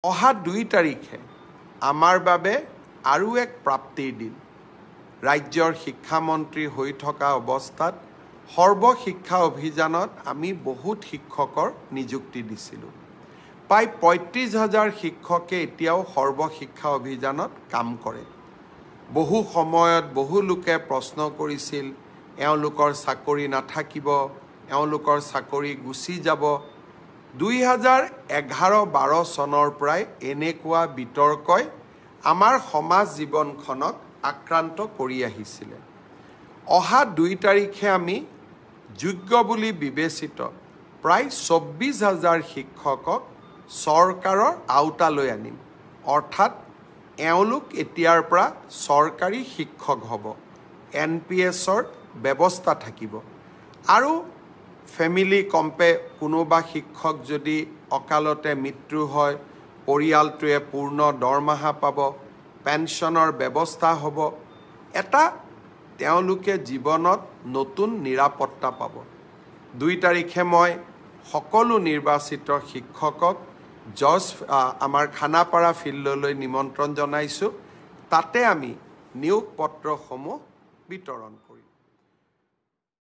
অহা 2 তাৰিখে আমাৰ বাবে আৰু এক প্ৰাপ্তিৰ দিন। ৰাজ্যৰ শিক্ষামন্ত্ৰী হৈ থকা অৱস্থাত সৰ্বশিক্ষা অভিযানত আমি বহুত শিক্ষকৰ নিযুক্তি দিছিলোঁ। প্ৰায় 35,000 শিক্ষকে এতিয়াও সৰ্বশিক্ষা অভিযানত কাম কৰে। বহু সময়ত বহু লোকে প্ৰশ্ন কৰিছিল, এওঁলোকৰ চাকৰি নাথাকিব, এওঁলোকৰ চাকৰি গুচি যাব। 2011-12 চনৰ পৰাই এনেকুৱা বিতৰ্কই আমাৰ সমাজ জীৱনখনক আক্ৰান্ত কৰি আহিছিলে। অহা 2 তাৰিখে আমি যোগ্য বুলি বিবেচিত প্ৰায় 24,000 শিক্ষকক চৰকাৰৰ আওতালৈ আনিম। অৰ্থাৎ এওঁলোক এতিয়াৰ পৰা চৰকাৰী শিক্ষক হ'ব। NPSৰ ব্যৱস্থা থাকিব। আৰু ফেমিলি কোনোবা শিক্ষক যদি অকালতে মৃত্যু হয়, পৰিয়ালটোৱে পূৰ্ণ দৰমহা পাব, পেঞ্চনৰ ব্যৱস্থা হ'ব। এটা তেওঁলোকে জীৱনত নতুন নিৰাপত্তা পাব। 2 তাৰিখে মই সকলো নিৰ্বাচিত শিক্ষকক আমাৰ খানাপাৰা ফিল্ডলৈ নিমন্ত্ৰণ জনাইছোঁ। তাতে আমি নিয়োগ পত্ৰসমূহ বিতৰণ কৰিম।